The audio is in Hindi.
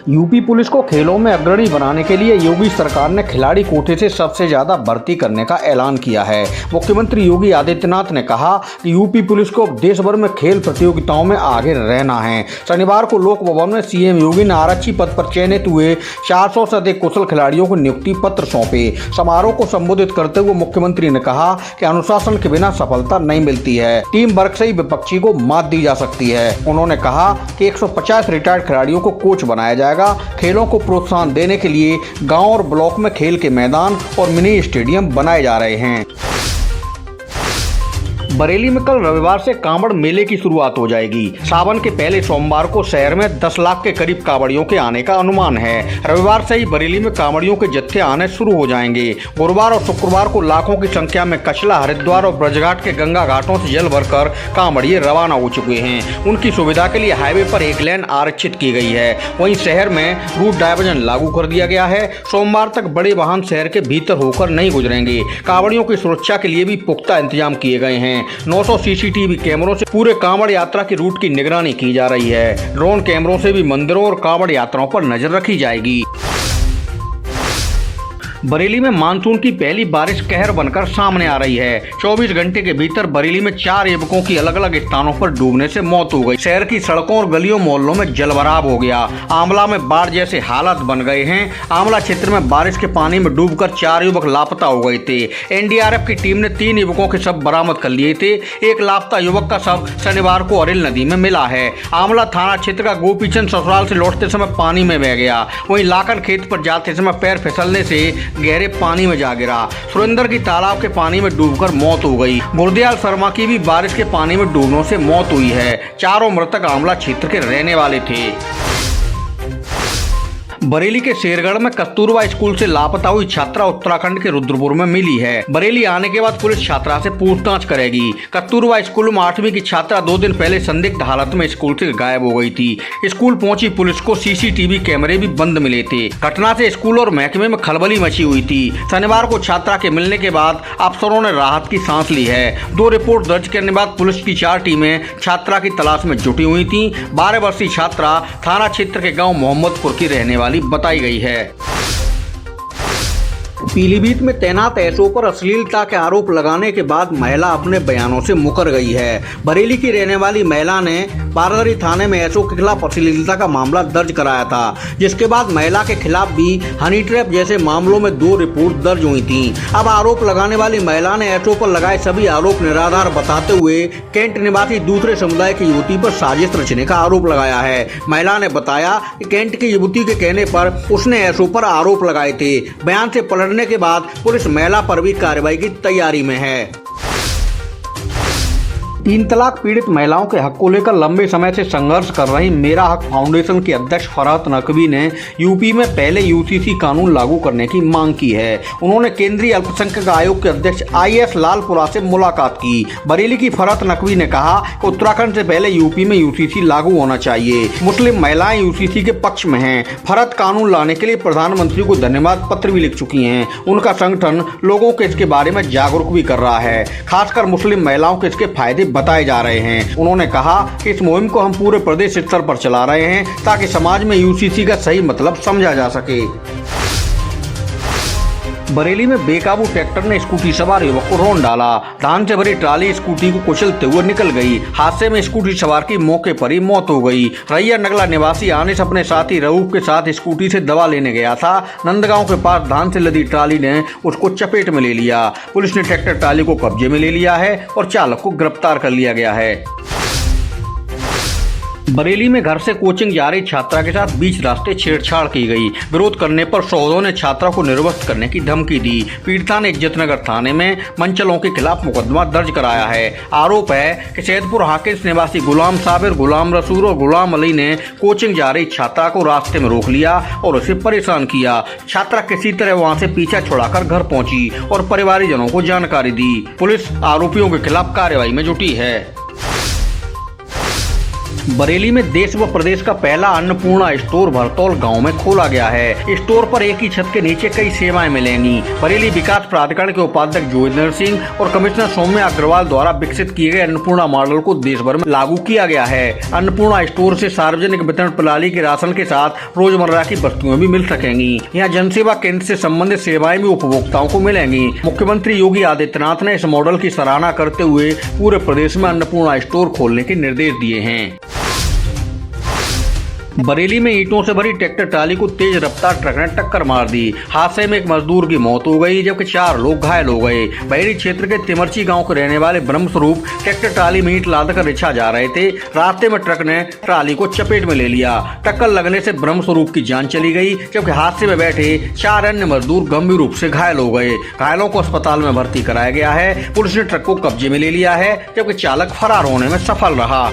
यूपी पुलिस को खेलों में अग्रणी बनाने के लिए योगी सरकार ने खिलाड़ी कोटे से सबसे ज्यादा भर्ती करने का ऐलान किया है। मुख्यमंत्री योगी आदित्यनाथ ने कहा कि यूपी पुलिस को देश भर में खेल प्रतियोगिताओं में आगे रहना है। शनिवार को लोक भवन में सीएम योगी ने आरक्षी पद पर चयनित हुए 400 से अधिक कुशल खिलाड़ियों को नियुक्ति पत्र सौंपे। समारोह को संबोधित करते हुए मुख्यमंत्री ने कहा कि अनुशासन के बिना सफलता नहीं मिलती है, टीम वर्क से ही विपक्षी को मात दी जा सकती है। उन्होंने कहा कि 150 रिटायर्ड खिलाड़ियों को कोच बनाया जाएगा। खेलों को प्रोत्साहन देने के लिए गांव और ब्लॉक में खेल के मैदान और मिनी स्टेडियम बनाए जा रहे हैं। बरेली में कल रविवार से कांवड़ मेले की शुरुआत हो जाएगी। सावन के पहले सोमवार को शहर में 10 लाख के करीब कांवड़ियों के आने का अनुमान है। रविवार से ही बरेली में कांवड़ियों के जत्थे आने शुरू हो जाएंगे। गुरुवार और शुक्रवार को लाखों की संख्या में कचला, हरिद्वार और ब्रजघाट के गंगा घाटों से जल भरकर कांवड़िए रवाना हो चुके हैं। उनकी सुविधा के लिए हाईवे पर एक लेन आरक्षित की गई है। वहीं शहर में रूट डायवर्जन लागू कर दिया गया है। सोमवार तक बड़े वाहन शहर के भीतर होकर नहीं गुजरेंगे। कांवड़ियों की सुरक्षा के लिए भी पुख्ता इंतजाम किए गए हैं। 900 सीसीटीवी कैमरों से पूरे कांवड़ यात्रा की रूट की निगरानी की जा रही है। ड्रोन कैमरों से भी मंदिरों और कांवड़ यात्राओं पर नजर रखी जाएगी। बरेली में मानसून की पहली बारिश कहर बनकर सामने आ रही है। 24 घंटे के भीतर बरेली में 4 युवकों की अलग अलग स्थानों पर डूबने से मौत हो गई। शहर की सड़कों और गलियों मोहल्लों में जलभराव हो गया। आंवला में बाढ़ जैसे हालात बन गए हैं। आंवला क्षेत्र में बारिश के पानी में डूबकर 4 युवक लापता हो गए थे। एनडीआरएफ की टीम ने 3 युवकों के शव बरामद कर लिए थे। एक लापता युवक का शव शनिवार को अरेल नदी में मिला है। आंवला थाना क्षेत्र का गोपीचंद ससुराल से लौटते समय पानी में बह गया। वहीं लाखन खेत पर जाते समय पैर फिसलने से गहरे पानी में जा गिरा। सुरेंद्र की तालाब के पानी में डूबकर मौत हो गई। गुरदयाल शर्मा की भी बारिश के पानी में डूबने से मौत हुई है। चारों मृतक आंवला क्षेत्र के रहने वाले थे। बरेली के शेरगढ़ में कस्तूरबा स्कूल से लापता हुई छात्रा उत्तराखंड के रुद्रपुर में मिली है। बरेली आने के बाद पुलिस छात्रा से पूछताछ करेगी। कस्तूरबा स्कूल में 8वीं की छात्रा 2 दिन पहले संदिग्ध हालत में स्कूल से गायब हो गई थी। स्कूल पहुंची पुलिस को सीसीटीवी कैमरे भी बंद मिले थे। घटना से स्कूल और महकमे में खलबली मची हुई थी। शनिवार को छात्रा के मिलने के बाद अफसरों ने राहत की सांस ली है। 2 रिपोर्ट दर्ज करने बाद पुलिस की 4 टीमें छात्रा की तलाश में जुटी हुई थी। 12 वर्षीय छात्रा थाना क्षेत्र के गाँव मोहम्मदपुर की रहने वाली बताई गई है। पीलीभीत में तैनात एसओ पर अश्लीलता के आरोप लगाने के बाद महिला अपने बयानों से मुकर गई है। बरेली की रहने वाली महिला ने बारदरी थाने में एसओ के खिलाफ अश्लीलता का मामला दर्ज कराया था, जिसके बाद महिला के खिलाफ भी हनी ट्रैप जैसे मामलों में 2 रिपोर्ट दर्ज हुई थी। अब आरोप लगाने वाली महिला ने एसओ पर लगाए सभी आरोप निराधार बताते हुए कैंट निवासी दूसरे समुदाय की युवती पर साजिश रचने का आरोप लगाया है। महिला ने बताया कि कैंट की युवती के कहने पर उसने एसओ पर आरोप लगाए थे। बयान से पलटने के बाद पुलिस महिला पर भी कार्रवाई की तैयारी में है। 3 तलाक पीड़ित महिलाओं के हक को लेकर लंबे समय से संघर्ष कर रही मेरा हक फाउंडेशन के अध्यक्ष फरहत नकवी ने यूपी में पहले यूसीसी कानून लागू करने की मांग की है। उन्होंने केंद्रीय अल्पसंख्यक आयोग के अध्यक्ष IAS लालपुरा से मुलाकात की। बरेली की फरहत नकवी ने कहा कि उत्तराखंड से पहले यूपी में यूसीसी लागू होना चाहिए। मुस्लिम महिलाएं यूसीसी के पक्ष में हैं। फरहत कानून लाने के लिए प्रधानमंत्री को धन्यवाद पत्र भी लिख चुकी हैं। उनका संगठन लोगों को इसके बारे में जागरूक भी कर रहा है। खासकर मुस्लिम महिलाओं को इसके फायदे बताए जा रहे हैं। उन्होंने कहा कि इस मुहिम को हम पूरे प्रदेश स्तर पर चला रहे हैं ताकि समाज में यूसीसी का सही मतलब समझा जा सके। बरेली में बेकाबू ट्रैक्टर ने स्कूटी सवार युवक को रौंद डाला। धान से भरी ट्राली स्कूटी को कुचलते हुए निकल गई। हादसे में स्कूटी सवार की मौके पर ही मौत हो गई। रैया नगला निवासी आनिस अपने साथी रऊफ के साथ स्कूटी से दवा लेने गया था। नंदगांव के पास धान से लदी ट्राली ने उसको चपेट में ले लिया। पुलिस ने ट्रैक्टर ट्राली को कब्जे में ले लिया है और चालक को गिरफ्तार कर लिया गया है। बरेली में घर से कोचिंग जा रही छात्रा के साथ बीच रास्ते छेड़छाड़ की गई। विरोध करने पर सौदों ने छात्रा को निर्वस्त्र करने की धमकी दी। पीड़िता ने इज्जतनगर थाने में मंचलों के खिलाफ मुकदमा दर्ज कराया है। आरोप है कि सैदपुर हाकिस निवासी गुलाम साबिर, गुलाम रसूल और गुलाम अली ने कोचिंग जा रही छात्रा को रास्ते में रोक लिया और उसे परेशान किया। छात्रा किसी तरह वहां से पीछा छुड़ाकर घर पहुंची और परिवारजनों को जानकारी दी। पुलिस आरोपियों के खिलाफ कार्रवाई में जुटी है। बरेली में देश व प्रदेश का पहला अन्नपूर्णा स्टोर भरतौल गांव में खोला गया है। स्टोर पर एक ही छत के नीचे कई सेवाएं मिलेंगी। बरेली विकास प्राधिकरण के उपाध्यक्ष जोगिंदर सिंह और कमिश्नर सौम्या अग्रवाल द्वारा विकसित किए गए अन्नपूर्णा मॉडल को देश भर में लागू किया गया है। अन्नपूर्णा स्टोर से सार्वजनिक वितरण प्रणाली के राशन के साथ रोजमर्रा की वस्तुएं भी मिल सकेंगी। यहाँ जनसेवा केंद्र से संबंधित सेवाएं भी उपभोक्ताओं को मिलेंगी। मुख्यमंत्री योगी आदित्यनाथ ने इस मॉडल की सराहना करते हुए पूरे प्रदेश में अन्नपूर्णा स्टोर खोलने के निर्देश दिए हैं। बरेली में ईंटों से भरी ट्रैक्टर ट्राली को तेज रफ्तार ट्रक ने टक्कर मार दी। हादसे में एक मजदूर की मौत हो गई जबकि 4 लोग घायल हो गए। बहेड़ी क्षेत्र के तिमरची गांव के रहने वाले ब्रह्मस्वरूप ट्रैक्टर ट्राली में ईंट लादकर रिछा जा रहे थे। रास्ते में ट्रक ने ट्राली को चपेट में ले लिया। टक्कर लगने से ब्रह्मस्वरूप की जान चली गई जबकि हादसे में बैठे 4 अन्य मजदूर गंभीर रूप से घायल हो गए। घायलों को अस्पताल में भर्ती कराया गया है। पुलिस ने ट्रक को कब्जे में ले लिया है जबकि चालक फरार होने में सफल रहा।